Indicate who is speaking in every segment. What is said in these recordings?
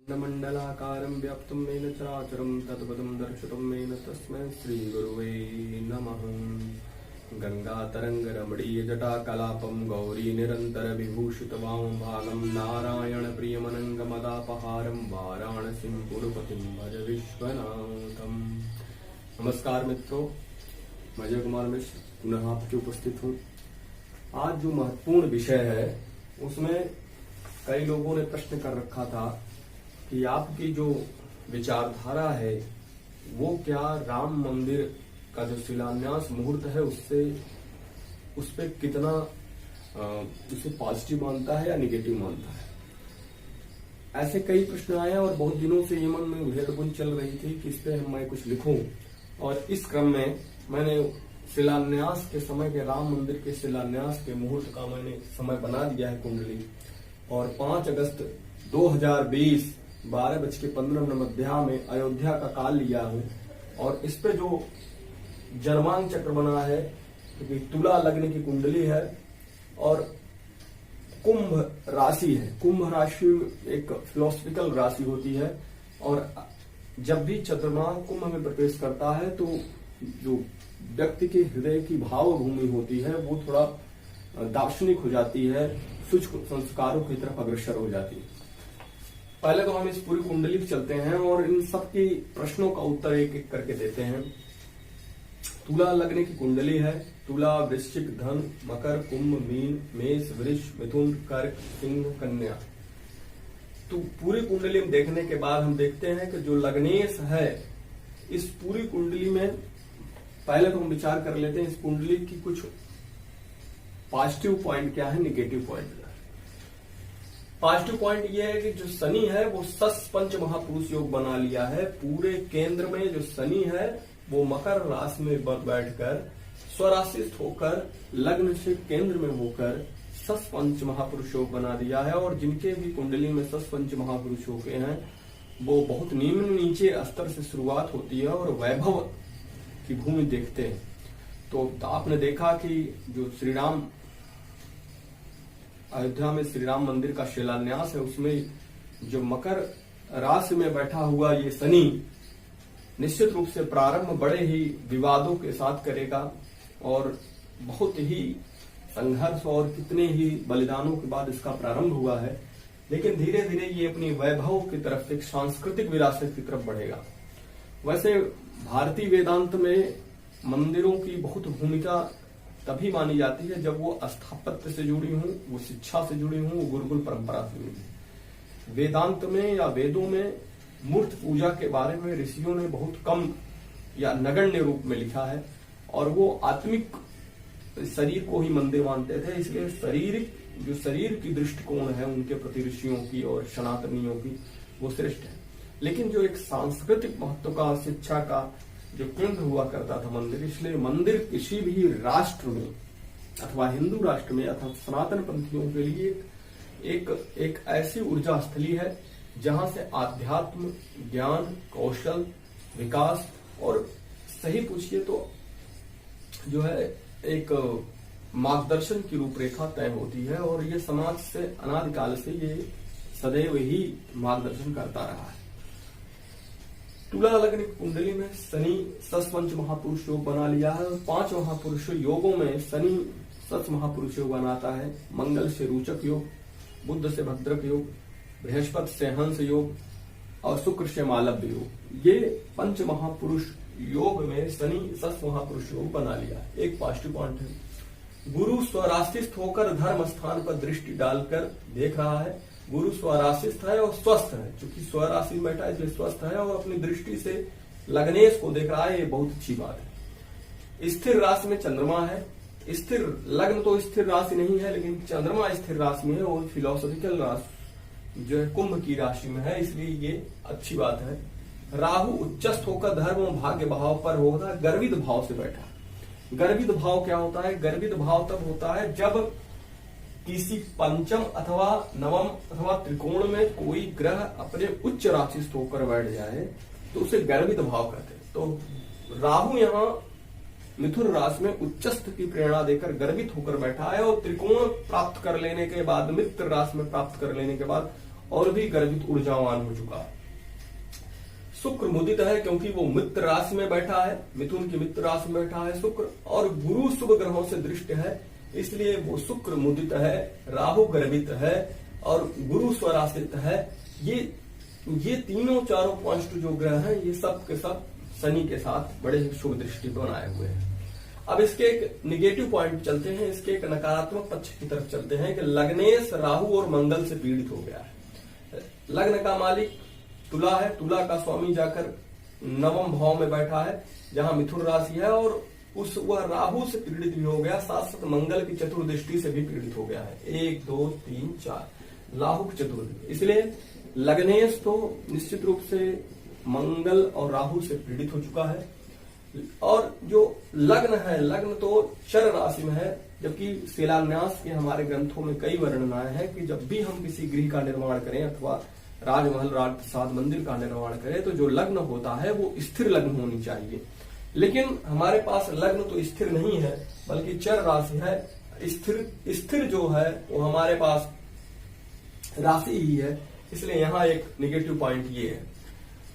Speaker 1: मंडलाकारं व्याप्तं येन चराचरं तत्पदं दर्शितं येन तस्मै श्रीगुरुवे नमः। गंगातरङ्गरमणीयजटाकलापं गौरीनिरन्तरविभूषितवामभागं नारायणप्रियमनङ्गमदापहारं वाराणसीं पुरपतिं भज विश्वनाथम्। नमस्कार मित्रों, मैं अजय कुमार मिश्र पुनः आपके उपस्थित हूँ। आज जो महत्वपूर्ण विषय है उसमें कई लोगों ने प्रश्न कर रखा था कि आपकी जो विचारधारा है वो क्या राम मंदिर का जो शिलान्यास मुहूर्त है उस पे कितना उसे पॉजिटिव मानता है या निगेटिव मानता है। ऐसे कई प्रश्न आए और बहुत दिनों से ये मन में उधेड़-बुन चल रही थी कि इस पे मैं कुछ लिखूं, और इस क्रम में मैंने शिलान्यास के समय के राम मंदिर के शिलान्यास के मुहूर्त का मैंने समय बना दिया है कुंडली, और 5 अगस्त 2020 12:15 में अयोध्या का काल लिया हूं। और इस पे जो जन्मांक चक्र बना है क्योंकि तुला लग्न की कुंडली है और कुंभ राशि है। कुंभ राशि एक फिलोसफिकल राशि होती है, और जब भी चंद्रमा कुंभ में प्रवेश करता है तो जो व्यक्ति के हृदय की भाव भूमि होती है वो थोड़ा दार्शनिक हो जाती है, सूक्ष्म संस्कारों की तरफ अग्रसर हो जाती है। पहले तो हम इस पूरी कुंडली पे चलते हैं और इन सब की प्रश्नों का उत्तर एक एक करके देते हैं। तुला लग्न की कुंडली है। तुला, वृश्चिक, धन, मकर, कुंभ, मीन, मेष, वृष, मिथुन, कर्क, सिंह, कन्या। तो पूरी कुंडली में देखने के बाद हम देखते हैं कि जो लग्नेश है इस पूरी कुंडली में, पहले तो हम विचार कर लेते हैं इस कुंडली की कुछ पॉजिटिव पॉइंट क्या है, निगेटिव पॉइंट क्या है। पॉजिटिव पॉइंट ये है कि जो शनि है वो सस पंच महापुरुष योग बना लिया है। पूरे केंद्र में जो शनि है वो मकर राशि में बैठकर स्वराशिस्थ होकर लग्न से केंद्र में होकर सस पंच महापुरुष योग बना दिया है। और जिनके भी कुंडली में सस पंच महापुरुष योग हैं वो बहुत निम्न नीचे स्तर से शुरुआत होती है और वैभव की भूमि देखते हैं। तो आपने देखा कि जो श्री राम अयोध्या में श्री राम मंदिर का शिलान्यास है उसमें जो मकर राशि में बैठा हुआ ये शनि निश्चित रूप से प्रारंभ बड़े ही विवादों के साथ करेगा और बहुत ही संघर्ष और कितने ही बलिदानों के बाद इसका प्रारंभ हुआ है, लेकिन धीरे धीरे ये अपनी वैभव की तरफ, एक सांस्कृतिक विरासत की तरफ बढ़ेगा। वैसे भारतीय वेदांत में मंदिरों की बहुत भूमिका तभी मानी जाती है जब वो स्थापत्य से जुड़ी हूं, वो शिक्षा से जुड़ी हूं, वो गुरुकुल परंपरा से जुड़ी हूं। वेदांत में या वेदों में मूर्त पूजा के बारे में ऋषियों ने बहुत कम या नगण्य रूप में लिखा है, और वो आत्मिक शरीर को ही मंदिर मानते थे। इसलिए जो शरीर की दृष्टिकोण है उनके प्रति ऋषियों की और सनातनियों की वो श्रेष्ठ है। लेकिन जो एक सांस्कृतिक महत्व का, शिक्षा का जो केंद्र हुआ करता था मंदिर, इसलिए मंदिर किसी भी राष्ट्र में अथवा हिंदू राष्ट्र में अथवा सनातन पंथियों के लिए एक ऐसी ऊर्जा स्थली है जहां से आध्यात्म, ज्ञान, कौशल, विकास और सही पूछिए तो जो है एक मार्गदर्शन की रूपरेखा तय होती है। और ये समाज से अनादिकाल से ये सदैव ही मार्गदर्शन करता रहा है। तुला लग्न की कुंडली में शनि सस पंच महापुरुष योग बना लिया है। 5 महापुरुष योगों में शनि सस महापुरुष योग बनाता है। मंगल से रोचक योग, बुध से भद्रक योग, बृहस्पति से हंस योग और शुक्र से मालव्य योग। ये पंच महापुरुष योग में शनि सस महापुरुष योग बना लिया है। एक पॉजिटिव पॉइंट है। गुरु स्वराशिस्थ होकर धर्म स्थान पर दृष्टि डालकर देख रहा है। गुरु स्वराशिस्थ है और स्वस्थ है, क्योंकि स्वराशि में बैठा है इसलिए स्वस्थ है और अपनी दृष्टि से लग्नेश को देख रहा है, ये बहुत अच्छी बात है। स्थिर राशि में चंद्रमा है। स्थिर लग्न तो स्थिर राशि नहीं है, लेकिन चंद्रमा स्थिर राशि में है और फिलोसॉफिकल राशि जो है कुंभ की राशि में है, इसलिए ये अच्छी बात है। राहु उच्चस्थ होकर धर्म और भाग्य भाव पर होता है, गर्वित भाव से बैठा। गर्वित भाव क्या होता है? गर्वित भाव तब होता है जब किसी पंचम अथवा नवम अथवा त्रिकोण में कोई ग्रह अपने उच्च राशिस्थ होकर बैठ जाए तो उसे गर्वित भाव कहते हैं। तो राहु यहाँ मिथुन राशि में उच्चस्थ की प्रेरणा देकर गर्वित होकर बैठा है, और त्रिकोण प्राप्त कर लेने के बाद, मित्र राशि में प्राप्त कर लेने के बाद और भी गर्वित ऊर्जावान हो चुका है। शुक्र मुदित है क्योंकि वो मित्र राशि में बैठा है, मिथुन की मित्र राशि में बैठा है शुक्र, और गुरु शुभ ग्रहों से दृष्ट है, इसलिए वो शुक्र मुदित है, राहु गर्वित है और गुरु स्वराशित है। ये तीनों चारों पॉइंट जो ग्रह हैं ये सब के सब शनि के साथ बड़े ही शुभ दृष्टि बनाए हुए हैं। अब इसके एक निगेटिव पॉइंट चलते हैं, इसके एक नकारात्मक पक्ष की तरफ चलते हैं कि लग्नेश राहु और मंगल से पीड़ित हो गया है। लग्न का मालिक तुला है, तुला का स्वामी जाकर नवम भाव में बैठा है जहां मिथुन राशि है, और वह राहु से पीड़ित भी हो गया, साथ साथ मंगल की चतुर्दृष्टि से भी पीड़ित हो गया है। 1 2 3 4 राहु की चतुर्दृष्टि, इसलिए लग्नेश तो निश्चित रूप से मंगल और राहु से पीड़ित हो चुका है। और जो लग्न है, लग्न तो चर राशि में है, जबकि शिलान्यास के हमारे ग्रंथों में कई वर्णनाएं हैं कि जब भी हम किसी गृह का निर्माण करें अथवा राजमहल राजप्रसाद मंदिर का निर्माण करें तो जो लग्न होता है वो स्थिर लग्न होनी चाहिए। लेकिन हमारे पास लग्न तो स्थिर नहीं है बल्कि चर राशि है। स्थिर जो है वो हमारे पास राशि ही है, इसलिए यहाँ एक निगेटिव पॉइंट ये है।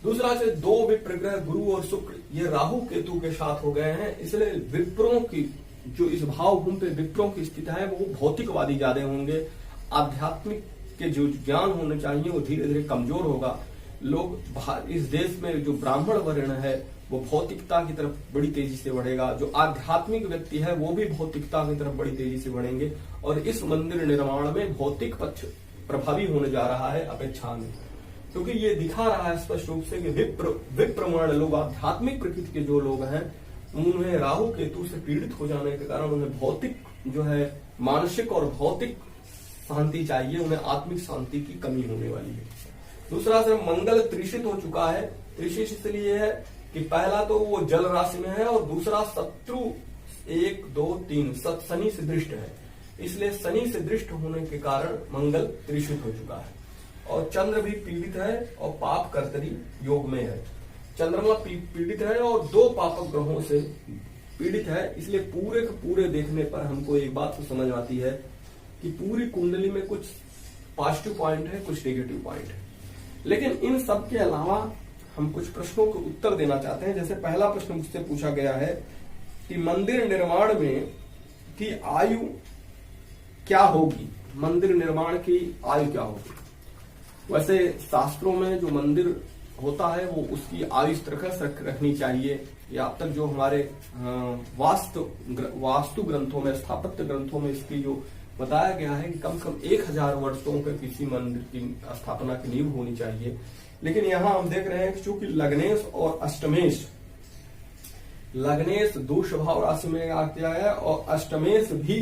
Speaker 1: दूसरा से दो विप्र ग्रह गुरु और शुक्र ये राहु केतु के साथ हो गए हैं, इसलिए विप्रों की जो इस भाव भूमि पे विप्रों की स्थिति है वो भौतिकवादी ज्यादा होंगे। आध्यात्मिक के जो ज्ञान होने चाहिए वो धीरे धीरे कमजोर होगा। लोग इस देश में जो ब्राह्मण वर्ण है वो भौतिकता की तरफ बड़ी तेजी से बढ़ेगा, जो आध्यात्मिक व्यक्ति है वो भी भौतिकता की तरफ बड़ी तेजी से बढ़ेंगे, और इस मंदिर निर्माण में भौतिक पक्ष प्रभावी होने जा रहा है अपेक्षा में, क्योंकि ये दिखा रहा है स्पष्ट रूप से कि विप्रमण लोग, आध्यात्मिक प्रकृति के जो लोग हैं, उन्हें राहु केतु से पीड़ित हो जाने के कारण उन्हें भौतिक जो है मानसिक और भौतिक शांति चाहिए, उन्हें आत्मिक शांति की कमी होने वाली है। दूसरा से मंगल त्रिशित हो चुका है। त्रिशित इसलिए है कि पहला तो वो जल राशि में है और दूसरा शत्रु 1 2 3 शनि से दृष्ट है, इसलिए शनि से दृष्ट होने के कारण मंगल त्रिशित हो चुका है। और चंद्र भी पीड़ित है और पाप कर्तरी योग में है। चंद्रमा पीड़ित है और 2 पापक ग्रहों से पीड़ित है, इसलिए पूरे के पूरे देखने पर हमको एक बात तो समझ आती है कि पूरी कुंडली में कुछ पॉजिटिव पॉइंट है, कुछ नेगेटिव पॉइंट है। लेकिन इन सब के अलावा हम कुछ प्रश्नों के उत्तर देना चाहते हैं। जैसे पहला प्रश्न मुझसे पूछा गया है कि मंदिर निर्माण में की आयु क्या होगी, मंदिर निर्माण की आयु क्या होगी। वैसे शास्त्रों में जो मंदिर होता है वो उसकी आयु इस तरह से रखनी चाहिए, या अब तक जो हमारे वास्तु ग्रंथों में, स्थापत्य ग्रंथों में इसकी जो बताया गया है कि कम से कम 1000 वर्षों के किसी मंदिर की स्थापना की नींव होनी चाहिए। लेकिन यहाँ हम देख रहे हैं कि चूंकि लग्नेश और अष्टमेश, लग्नेश द्विस्वभाव राशि में आ गया है और अष्टमेश भी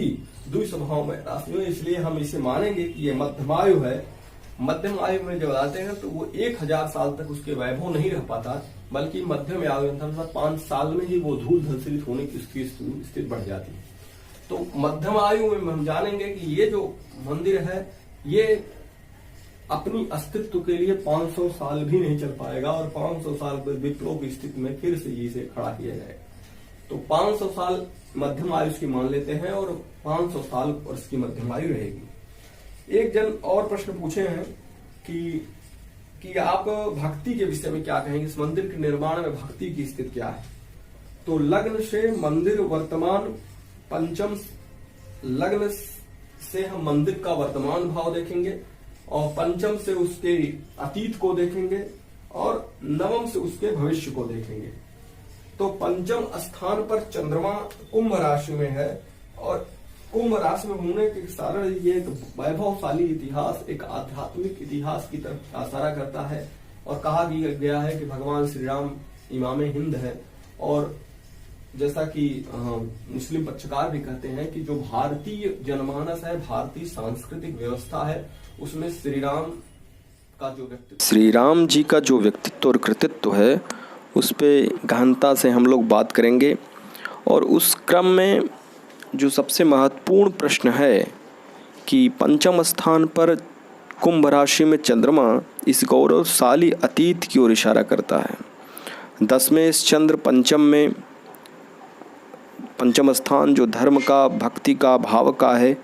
Speaker 1: द्विस्वभाव में राशि में, इसलिए हम इसे मानेंगे कि ये मध्यमायु है। मध्यम आयु में जब आते हैं तो वो 1000 साल तक उसके वैभव नहीं रह पाता, बल्कि मध्यम आयु में 5 साल में ही वो धूल धलसित होने की उसकी स्थिति बढ़ जाती है। तो मध्यम आयु में हम जानेंगे कि ये जो मंदिर है ये अपनी अस्तित्व के लिए 500 साल भी नहीं चल पाएगा, और 500 साल पर विप्लव की स्थिति में फिर से इसे खड़ा किया जाएगा। तो 500 साल मध्यम आयु की मान लेते हैं और 500 साल वर्ष की मध्यम आयु रहेगी। एक जन और प्रश्न पूछे हैं कि आप भक्ति के विषय में क्या कहेंगे, इस मंदिर के निर्माण में भक्ति की स्थिति क्या है। तो लग्न से मंदिर वर्तमान पंचम, लग्न से हम मंदिर का वर्तमान भाव देखेंगे और पंचम से उसके अतीत को देखेंगे और नवम से उसके भविष्य को देखेंगे। तो पंचम स्थान पर चंद्रमा कुंभ राशि में है, और कुंभ राशि में होने के कारण ये एक वैभवशाली इतिहास, एक आध्यात्मिक इतिहास की तरफ इशारा करता है। और कहा गया है कि भगवान श्री राम इमाम हिंद है, और जैसा कि मुस्लिम पक्षकार भी कहते हैं कि जो भारतीय जनमानस है, भारतीय सांस्कृतिक व्यवस्था है, उसमें श्री राम जी का जो व्यक्तित्व और कृतित्व है उस पे गहनता से हम लोग बात करेंगे। और उस क्रम में जो सबसे महत्वपूर्ण प्रश्न है कि पंचम स्थान पर कुंभ राशि में चंद्रमा इस गौरवशाली अतीत की ओर इशारा करता है। 10वें चंद्र पंचम में, पंचम स्थान जो धर्म का, भक्ति का, भाव का है,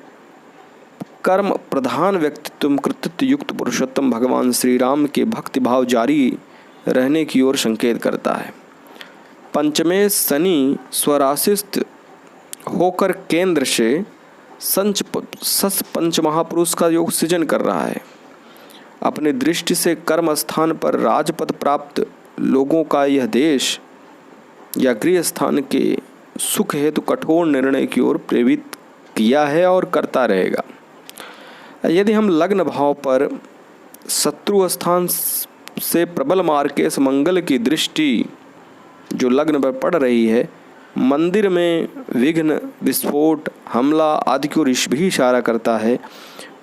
Speaker 1: कर्म प्रधान व्यक्तित्व कृतित्व युक्त पुरुषोत्तम भगवान श्री राम के भक्ति भाव जारी रहने की ओर संकेत करता है। पंचमे शनि स्वराशिस्थ होकर केंद्र से सस पंच महापुरुष का योग सृजन कर रहा है। अपनी दृष्टि से कर्म स्थान पर राजपद प्राप्त लोगों का यह देश या गृह स्थान के सुख हेतु कठोर निर्णय की ओर प्रेरित किया है और करता रहेगा। यदि हम लग्न भाव पर शत्रु स्थान से प्रबल मार्केश मंगल की दृष्टि जो लग्न पर पड़ रही है, मंदिर में विघ्न, विस्फोट, हमला आदि की ओर भी इशारा करता है,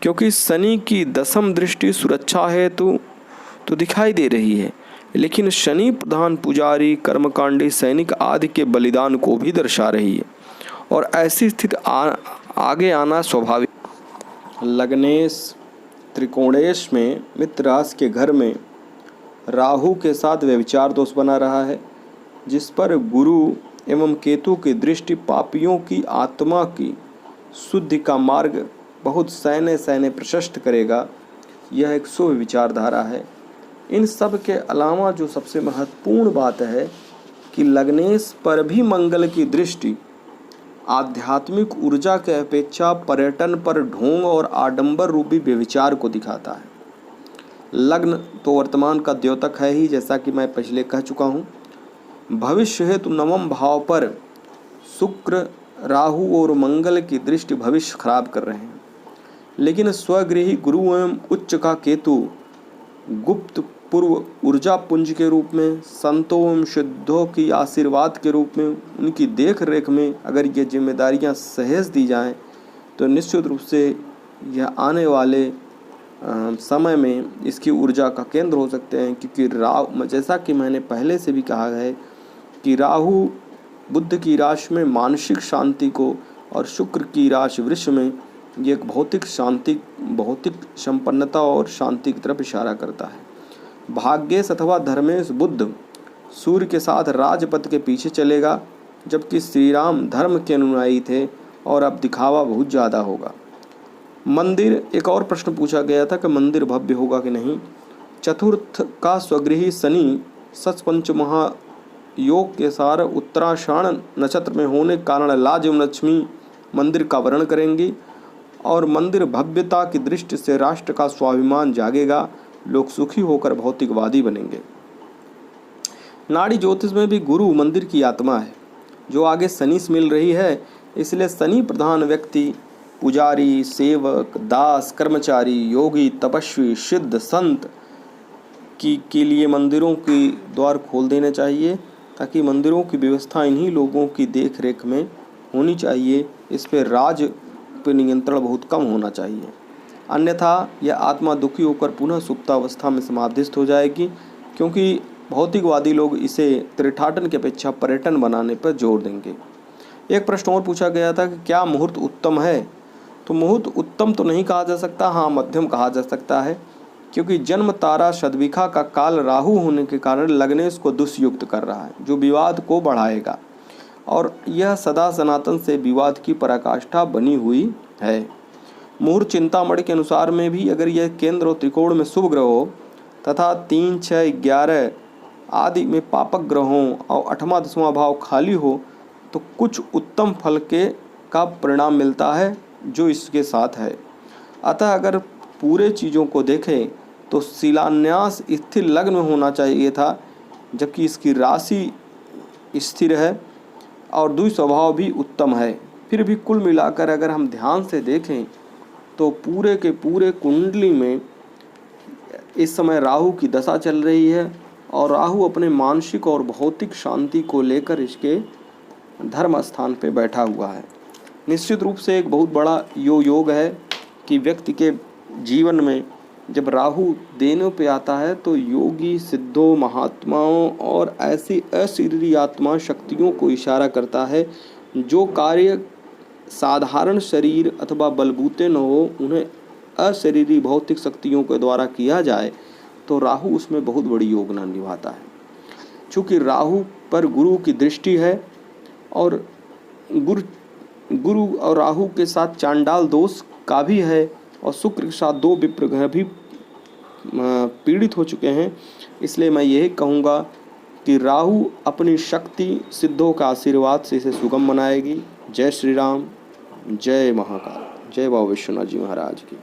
Speaker 1: क्योंकि शनि की दशम दृष्टि सुरक्षा हेतु तो दिखाई दे रही है, लेकिन शनि प्रधान पुजारी, कर्मकांडी, सैनिक आदि के बलिदान को भी दर्शा रही है और ऐसी स्थिति आगे आना स्वाभाविक। लग्नेश त्रिकोणेश में मित्र राशि के घर में राहु के साथ व्यभिचार दोष बना रहा है, जिस पर गुरु एवं केतु की दृष्टि पापियों की आत्मा की शुद्धि का मार्ग बहुत सैने प्रशस्त करेगा। यह एक शुभ विचारधारा है। इन सब के अलावा जो सबसे महत्वपूर्ण बात है कि लग्नेश पर भी मंगल की दृष्टि आध्यात्मिक ऊर्जा के अपेक्षा पर्यटन पर ढोंग और आडंबर रूपी व्यभिचार को दिखाता है। लग्न तो वर्तमान का द्योतक है ही, जैसा कि मैं पहले कह चुका हूँ। भविष्य हेतु नवम भाव पर शुक्र, राहु और मंगल की दृष्टि भविष्य खराब कर रहे हैं, लेकिन स्वगृही गुरु एवं उच्च का केतु गुप्त पूर्व ऊर्जा पुंज के रूप में, संतों एवं सिद्धों की आशीर्वाद के रूप में, उनकी देख रेख में अगर ये जिम्मेदारियां सहेज दी जाएं तो निश्चित रूप से यह आने वाले समय में इसकी ऊर्जा का केंद्र हो सकते हैं। क्योंकि जैसा कि मैंने पहले से भी कहा है कि राहु बुध की राशि में मानसिक शांति को और शुक्र की राशि वृष में ये एक भौतिक शांति, भौतिक संपन्नता और शांति की तरफ इशारा करता है। भाग्येश अथवा धर्मेश बुध सूर्य के साथ राजपथ के पीछे चलेगा, जबकि श्री राम धर्म के अनुयायी थे और अब दिखावा बहुत ज़्यादा होगा। मंदिर, एक और प्रश्न पूछा गया था कि मंदिर भव्य होगा कि नहीं। चतुर्थ का स्वगृही शनि सचपंच महायोग के सार उत्तराषाढ़ नक्षत्र में होने के कारण लाज एवं लक्ष्मी मंदिर का वर्ण करेंगी और मंदिर भव्यता की दृष्टि से राष्ट्र का स्वाभिमान जागेगा, लोग सुखी होकर भौतिकवादी बनेंगे। नाड़ी ज्योतिष में भी गुरु मंदिर की आत्मा है जो आगे शनि से मिल रही है, इसलिए शनि प्रधान व्यक्ति पुजारी, सेवक, दास, कर्मचारी, योगी, तपस्वी, सिद्ध, संत के लिए मंदिरों के द्वार खोल देने चाहिए, ताकि मंदिरों की व्यवस्था इन्हीं लोगों की देख रेख में होनी चाहिए। इस पर राज पर नियंत्रण बहुत कम होना चाहिए, अन्यथा यह आत्मा दुखी होकर पुनः सुप्तावस्था में समाधिस्थ हो जाएगी, क्योंकि भौतिकवादी लोग इसे तीर्थाटन की अपेक्षा पर्यटन बनाने पर जोर देंगे। एक प्रश्न और पूछा गया था कि क्या मुहूर्त उत्तम है। तो मुहूर्त उत्तम तो नहीं कहा जा सकता, हाँ मध्यम कहा जा सकता है, क्योंकि जन्म तारा सद्विखा का काल राहु होने के कारण लग्नेश को दुष्युक्त कर रहा है, जो विवाद को बढ़ाएगा और यह सदा सनातन से विवाद की पराकाष्ठा बनी हुई है। मुहूर्त चिंतामणि के अनुसार में भी अगर यह केंद्र और त्रिकोण में शुभ ग्रह हो तथा 3, 6, 11 आदि में पापक ग्रहों और 8वां 10वां भाव खाली हो तो कुछ उत्तम फल का परिणाम मिलता है जो इसके साथ है। अतः अगर पूरे चीज़ों को देखें तो शिलान्यास स्थिर लग्न में होना चाहिए था, जबकि इसकी राशि स्थिर है और द्वि स्वभाव भी उत्तम है। फिर भी कुल मिलाकर अगर हम ध्यान से देखें तो पूरे के पूरे कुंडली में इस समय राहु की दशा चल रही है और राहु अपने मानसिक और भौतिक शांति को लेकर इसके धर्म स्थान पे बैठा हुआ है। निश्चित रूप से एक बहुत बड़ा योग है कि व्यक्ति के जीवन में जब राहु देने पे आता है तो योगी, सिद्धों, महात्माओं और ऐसी अशरीरी आत्मा शक्तियों को इशारा करता है जो कार्य साधारण शरीर अथवा बलबूते न हो, उन्हें अशरीरी भौतिक शक्तियों के द्वारा किया जाए तो राहु उसमें बहुत बड़ी योगदान निभाता है। चूँकि राहु पर गुरु की दृष्टि है और गुरु और राहु के साथ चांडाल दोष का भी है,
Speaker 2: और शुक्र के साथ 2 विप्र ग्रह भी पीड़ित हो चुके हैं। इसलिए मैं यही कहूँगा कि राहु अपनी शक्ति सिद्धों का आशीर्वाद से इसे सुगम बनाएगी। जय श्री राम, जय महाकाल, जय बाबा विश्वनाथ जी महाराज की।